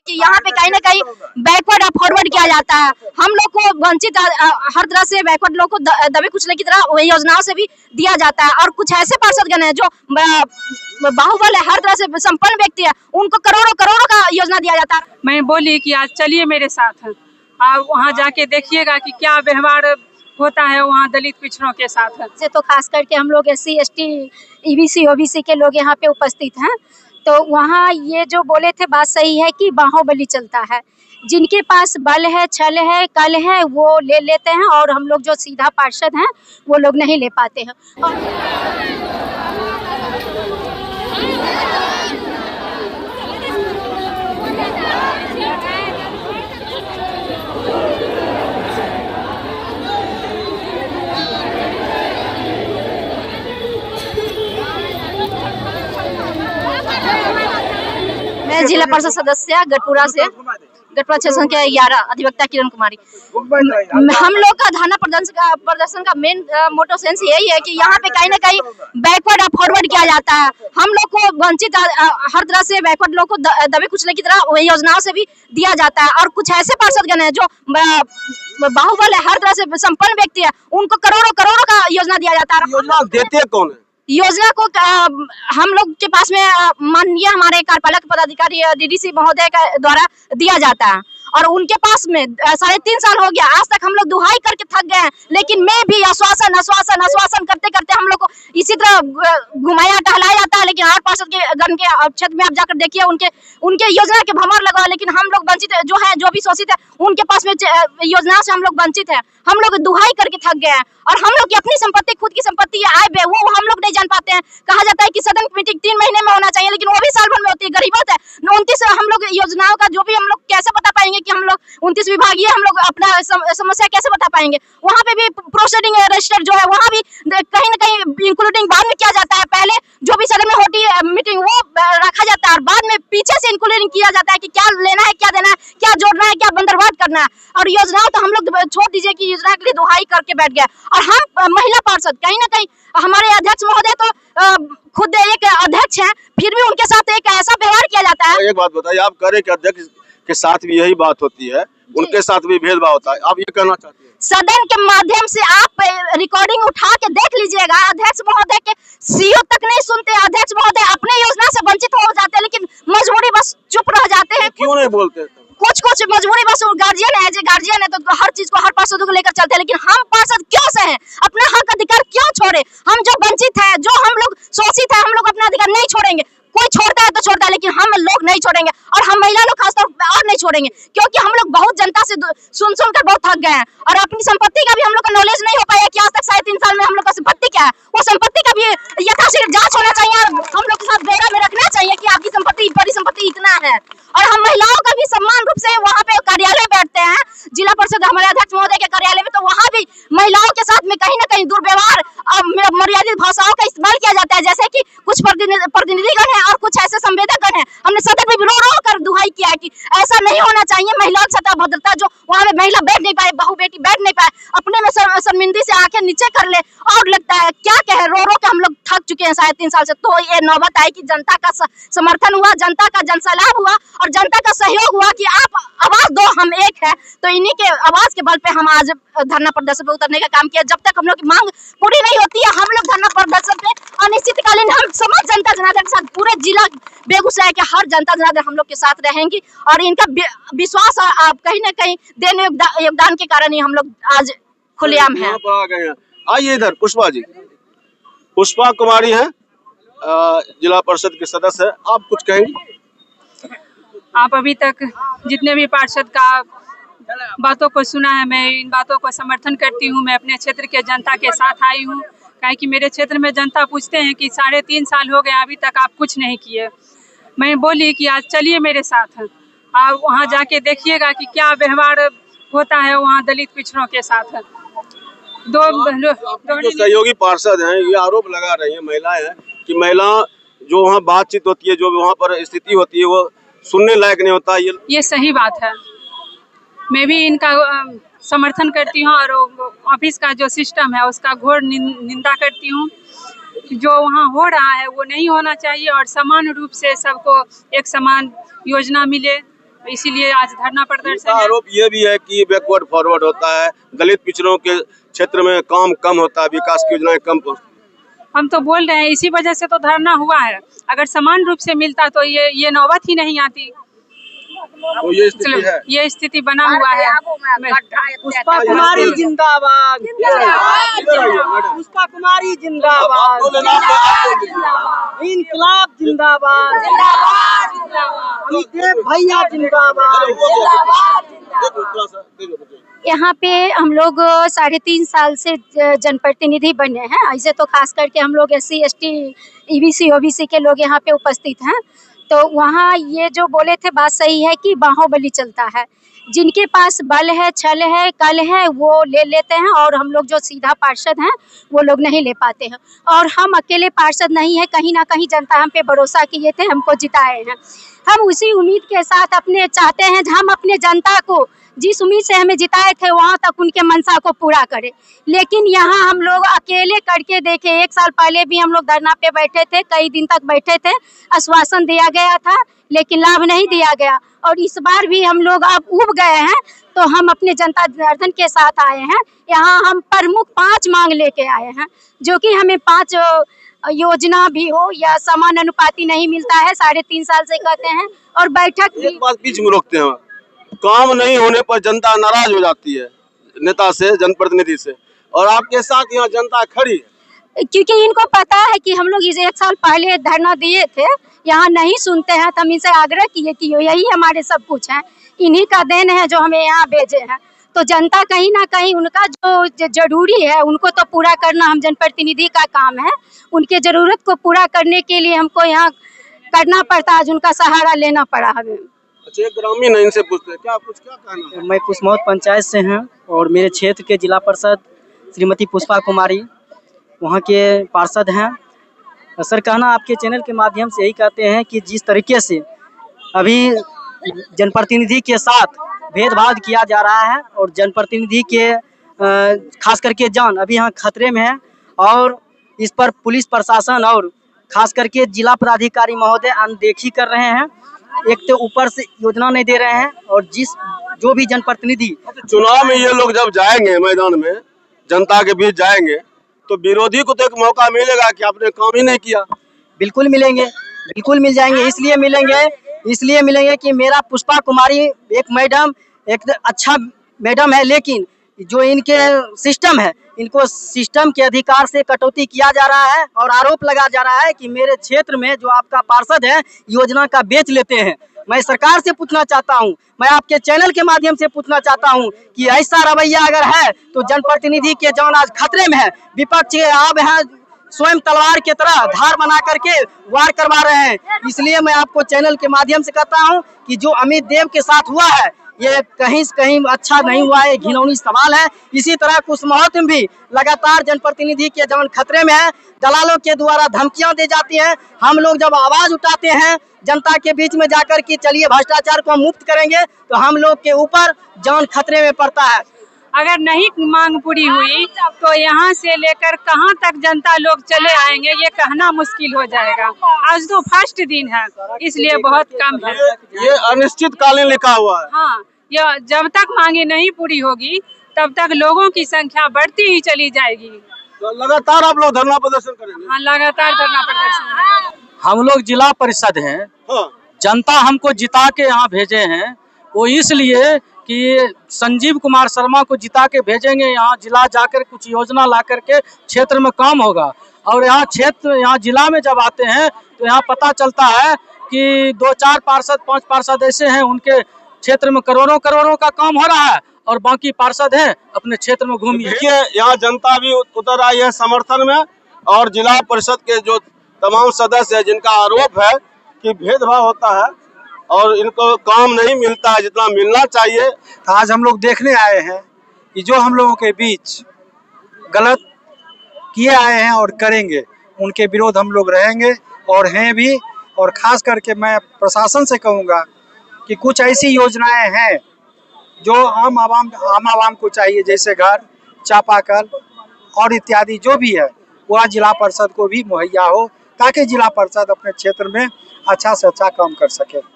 कि यहाँ पे कहीं ना कहीं बैकवर्ड और फॉरवर्ड किया जाता है। हम लोग को वंचित हर तरह से बैकवर्ड लोग को दबे कुचले की तरह योजनाओं से भी दिया जाता है। और कुछ ऐसे पार्षदगण हैं जो बाहुबल है, हर तरह से संपन्न व्यक्ति है, उनको करोड़ों करोड़ों का योजना दिया जाता है। मैं बोली कि आज चलिए मेरे साथ, आप वहाँ जाके देखिएगा कि क्या व्यवहार होता है वहाँ दलित पिछड़ों के साथ। से तो खास करके हम लोग SC ST EBC OBC के लोग यहाँ पे उपस्थित हैं, तो वहाँ ये जो बोले थे बात सही है कि बाहुबली चलता है। जिनके पास बल है, छल है, कल है, वो ले लेते हैं, और हम लोग जो सीधा पार्षद हैं वो लोग नहीं ले पाते हैं। मैं जिला परिषद सदस्य गढ़पुरा से, गढ़पुरा क्षेत्र के 11 अधिवक्ता किरण कुमारी। हम लोग का धरना प्रदर्शन का मेन मोटो सेंस यही है कि यहाँ पे कहीं ना कहीं बैकवर्ड और फॉरवर्ड किया जाता है। हम लोग को वंचित हर तरह से बैकवर्ड लोग को दबे कुचले की तरह योजनाओं से भी दिया जाता है। और कुछ ऐसे पार्षदगण हैं जो बाहुबल है, हर तरह से संपन्न व्यक्ति है, उनको करोड़ों करोड़ों का योजना दिया जाता है। योजना देते कौन है? योजना को हम लोग के पास में माननीय हमारे कार्यपालक पदाधिकारी DDC महोदय के द्वारा दिया जाता है, और उनके पास में 3.5 साल हो गया। आज तक हम लोग दुहाई करके थक गए हैं, लेकिन मैं भी आश्वासन करते करते हम लोग को इसी तरह घुमाया टहलाया जाता है। लेकिन हर पार्षद के गण के क्षेत्र में आप जाकर देखिए, उनके योजना के भंवर लगा, लेकिन हम लोग वंचित जो है, जो भी शोषित है, उनके पास में योजना से हम लोग वंचित है। हम लोग दुहाई करके थक गए हैं, और हम लोग की अपनी संपत्ति, खुद की संपत्ति है, आय व्यय, वो हम लोग नहीं जान पाते हैं। कहा जाता है कि सदन की मीटिंग 3 महीने में होना चाहिए, लेकिन वो भी साल भर में होती है। गरीबत है 29 हम लोग योजनाओं का जो भी हम लोग कैसे बता पाएंगे कि हम लोग 29 विभागीय हम लोग अपना समस्या कैसे बता पाएंगे। वहाँ पे भी प्रोसीडिंग रजिस्टर जो है, वहाँ भी कहीं ना कहीं इंक्लूडिंग बाद में किया जाता है। पहले जो भी सदन में होती है मीटिंग वो रखा जाता है, और बाद में पीछे से इंक्लूडिंग किया जाता है कि क्या लेना है, क्या देना है, क्या जोड़ना है, क्या बंदरवाट करना है। और योजनाओं तो हम लोग छोड़ दीजिए कि योजना के लिए दुहाई करके बैठ गए। और हम महिला पार्षद कहीं ना कहीं, हमारे अध्यक्ष महोदय तो खुद एक अध्यक्ष हैं, फिर भी उनके साथ एक ऐसा व्यवहार किया जाता है। एक बात बताइए, आप कह रहे कि अध्यक्ष के साथ भी यही बात होती है, उनके साथ भी भेदभाव होता है, आप ये कहना चाहते हैं? सदन के माध्यम से आप रिकॉर्डिंग उठा के देख लीजिएगा, अध्यक्ष महोदय के CO तक नहीं सुनते। अध्यक्ष महोदय अपने योजना से वंचित हो जाते हैं, लेकिन मजबूरी बस चुप रह जाते हैं। क्यों नहीं बोलते? कुछ मजबूरी, बस गार्जियन है तो हर चीज को, हर पार्षद को लेकर चलते हैं। लेकिन हम पार्षद क्यों से हैं? अपना हक अधिकार क्यों छोड़े? हम जो वंचित है, जो हम लोग शोषित है, हम लोग अपना अधिकार नहीं छोड़ेंगे। कोई छोड़ता है तो छोड़ता है, लेकिन हम लोग नहीं छोड़ेंगे, और हम महिला लोग खासतौर पर और नहीं छोड़ेंगे, क्योंकि हम लोग बहुत जनता से सुन कर बहुत थक गए हैं। और अपनी संपत्ति का भी हम लोग का नॉलेज नहीं हो पाया कि आज तक 3.5 साल में हम लोग का संपत्ति क्या है, वो संपत्ति का भी यथाशीघ्र जांच होना चाहिए, और हम लोग के साथ ब्यौरा में रखना चाहिए कि आपकी संपत्ति, बड़ी संपत्ति इतना है। और हम महिलाओं का भी सम्मान रूप से वहाँ पे कार्यालय बैठते हैं, जिला परिषद हमारे अध्यक्ष महोदय के कार्यालय में, तो वहाँ भी महिलाओं के साथ में कहीं ना कहीं दुर्व्यवहार, मर्यादित भाषाओं का इस्तेमाल किया जाता है। जैसे कि कुछ प्रतिनिधिगण है और कुछ ऐसे संवेदकगण है, हमने सदन में रो कर दुहाई किया है कि ऐसा नहीं होना चाहिए। महिलाओं की सतह भद्रता, जो वहाँ पे महिला बैठ नहीं पाए, बहू बेटी बैठ नहीं पाए, अपने में शर्मिंदगी से आंखें नीचे कर ले, और लगता है क्या कहे, रो के हम लोग थक चुके हैं 3.5 साल से। तो ये नौबत आई कि जनता का समर्थन हुआ, जनता का जनसलाह हुआ, और जनता का सहयोग हुआ कि आप आवाज दो, हम एक है। तो इन्हीं के आवाज के बल पे हम आज धरना प्रदर्शन पे उतरने का काम किया। जब तक हम लोग की मांग पूरी नहीं होती है, हम लोग धरना प्रदर्शन पे अनिश्चितकालीन, हम समस्त जनता जनार्दन के साथ, पूरे जिला बेगूसराय के हर जनता जनार्दन हम लोग के साथ रहेंगी। और इनका विश्वास आप कहीं ना कहीं देने योगदान के कारण ही हम लोग आज खुलेआम है। आइए इधर, पुष्पा जी, पुष्पा कुमारी है, जिला परिषद के सदस्य है, आप कुछ कहेंगे? आप अभी तक जितने भी पार्षद का बातों को सुना है, मैं इन बातों को समर्थन करती हूँ। मैं अपने क्षेत्र के जनता के साथ आई हूँ, काहे कि मेरे क्षेत्र में जनता पूछते हैं कि 3.5 साल हो गए, अभी तक आप कुछ नहीं किए। मैं बोली कि आज चलिए मेरे साथ, आप वहाँ जाके देखिएगा कि क्या व्यवहार होता है वहाँ दलित पिछड़ों के साथ। जो सहयोगी पार्षद हैं, ये आरोप लगा रही है महिलाएं हैं कि महिला जो वहाँ बातचीत होती है, जो वहाँ पर स्थिति होती है, वो सुनने लायक नहीं होता। ये सही बात है, मैं भी इनका समर्थन करती हूँ, और ऑफिस का जो सिस्टम है उसका घोर निंदा करती हूँ। जो वहाँ हो रहा है वो नहीं होना चाहिए, और समान रूप से सबको एक समान योजना मिले, इसीलिए आज धरना प्रदर्शन इनका है। आरोप ये भी है कि बैकवर्ड फॉरवर्ड होता है, दलित पिछड़ों के क्षेत्र में काम कम होता है, विकास की योजनाएं कम पहुंचती हैं। हम तो बोल रहे हैं इसी वजह से तो धरना हुआ है। अगर समान रूप से मिलता तो ये नौबत ही नहीं आती। तो ये स्थिति है। ये स्थिति बना हुआ है। पुष्पा कुमारी जिंदाबाद, पुष्पा कुमारी जिंदाबाद, इनकलाब जिंदाबाद, अमिताभ भैया जिंदाबाद। यहाँ पे हम लोग 3.5 साल से जनप्रतिनिधि बने हैं। ऐसे तो खास करके हम लोग SC ST EBC OBC के लोग यहाँ पे उपस्थित हैं। तो वहाँ ये जो बोले थे बात सही है कि बाहुबली चलता है। जिनके पास बल है, छल है, कल है, वो ले लेते हैं और हम लोग जो सीधा पार्षद हैं वो लोग नहीं ले पाते हैं। और हम अकेले पार्षद नहीं है, कहीं ना कहीं जनता हम पे भरोसा किए थे, हमको जिताए हैं। हम उसी उम्मीद के साथ अपने चाहते हैं हम अपने जनता को जिस उम्मीद से हमें जिताए थे वहाँ तक उनके मनसा को पूरा करें। लेकिन यहाँ हम लोग अकेले करके देखे। 1 साल पहले भी हम लोग धरना पे बैठे थे, कई दिन तक बैठे थे, आश्वासन दिया गया था लेकिन लाभ नहीं दिया गया। और इस बार भी हम लोग अब उब गए हैं तो हम अपने जनता जनार्दन के साथ आए हैं। यहाँ हम प्रमुख 5 मांग लेके आए हैं, जो कि हमें 5 योजना भी हो या समान अनुपाती नहीं मिलता है, 3.5 साल से कहते हैं। और बैठक भी एक बात बीच में रोकते हैं, काम नहीं होने पर जनता नाराज हो जाती है नेता से, जनप्रतिनिधि से, और आपके साथ यहाँ जनता खड़ी है। क्योंकि इनको पता है कि हम लोग इस 1 साल पहले धरना दिए थे, यहाँ नहीं सुनते हैं तो हम इनसे आग्रह किए कि यही हमारे सब कुछ है, इन्हीं का देन है जो हमें यहाँ भेजे हैं। तो जनता कहीं ना कहीं उनका जो जरूरी है उनको तो पूरा करना हम जनप्रतिनिधि का काम है। उनके जरूरत को पूरा करने के लिए हमको यहाँ करना पड़ता, आज उनका सहारा लेना पड़ा हमें। अच्छा, एक ग्रामीण है, इनसे पूछते हैं क्या कहना है? मैं कुसमौत पंचायत से हैं और मेरे क्षेत्र के जिला परिषद श्रीमती पुष्पा कुमारी वहाँ के पार्षद हैं। सर, कहना आपके चैनल के माध्यम से यही कहते हैं कि जिस तरीके से अभी जनप्रतिनिधि के साथ भेदभाव किया जा रहा है और जनप्रतिनिधि के खास करके जान अभी यहाँ खतरे में है, और इस पर पुलिस प्रशासन और खास करके जिला पदाधिकारी महोदय अनदेखी कर रहे हैं। एक तो ऊपर से योजना नहीं दे रहे हैं और जो भी जनप्रतिनिधि चुनाव में ये लोग जब जाएंगे मैदान में, जनता के बीच जाएंगे, तो विरोधी को तो एक मौका मिलेगा कि आपने काम ही नहीं किया। बिल्कुल मिलेंगे, बिल्कुल मिल जाएंगे। इसलिए मिलेंगे कि मेरा पुष्पा कुमारी एक मैडम, एक अच्छा मैडम है, लेकिन जो इनके सिस्टम है, इनको सिस्टम के अधिकार से कटौती किया जा रहा है और आरोप लगा जा रहा है कि मेरे क्षेत्र में जो आपका पार्षद है योजना का बेच लेते हैं। मैं सरकार से पूछना चाहता हूं, मैं आपके चैनल के माध्यम से पूछना चाहता हूं कि ऐसा रवैया अगर है तो जनप्रतिनिधि के जान आज खतरे में है। विपक्ष आप यहाँ स्वयं तलवार की तरह धार बना करके वार करवा रहे हैं। इसलिए मैं आपको चैनल के माध्यम से कहता हूं कि जो अमित देव के साथ हुआ है ये कहीं से कहीं अच्छा नहीं हुआ है, घिनौनी सवाल है। इसी तरह कुसमौत में भी लगातार जनप्रतिनिधि के जवान खतरे में है, दलालों के द्वारा धमकियां दी जाती हैं। हम लोग जब आवाज उठाते हैं जनता के बीच में जाकर कि चलिए भ्रष्टाचार को मुक्त करेंगे, तो हम लोग के ऊपर जान खतरे में पड़ता है। अगर नहीं मांग पूरी हुई तो यहाँ से लेकर कहाँ तक जनता लोग चले आएंगे ये कहना मुश्किल हो जाएगा। आज तो फर्स्ट दिन है, इसलिए बहुत कम है। ये अनिश्चितकालीन लिखा हुआ है। हाँ, ये जब तक मांगे नहीं पूरी होगी तब तक लोगों की संख्या बढ़ती ही चली जाएगी। तो लगातार आप लोग धरना प्रदर्शन करेंगे? हाँ, लगातार धरना प्रदर्शन। हम लोग जिला परिषद हैं, हाँ। जनता हमको जिता के यहाँ भेजे हैं, वो इसलिए कि संजीव कुमार शर्मा को जिता के भेजेंगे यहाँ जिला जाकर कुछ योजना ला करके क्षेत्र में काम होगा। और यहाँ जिला में जब आते हैं तो यहाँ पता चलता है कि 2-4 पार्षद 5 पार्षद ऐसे हैं उनके क्षेत्र में करोड़ों का काम हो रहा है और बाकी पार्षद हैं अपने क्षेत्र में घूमिए। देखिए, यहाँ जनता भी उतर आई है समर्थन में, और जिला परिषद के जो तमाम सदस्य हैं जिनका आरोप है कि भेदभाव होता है और इनको काम नहीं मिलता है जितना मिलना चाहिए। आज हम लोग देखने आए हैं कि जो हम लोगों के बीच गलत किए आए हैं और करेंगे, उनके विरोध हम लोग रहेंगे और हैं भी। और खास करके मैं प्रशासन से कहूँगा कि कुछ ऐसी योजनाएं हैं जो आम आवाम को चाहिए, जैसे घर, चापाकल और इत्यादि जो भी है वह जिला परिषद को भी मुहैया हो, ताकि जिला परिषद अपने क्षेत्र में अच्छा से अच्छा काम कर सके।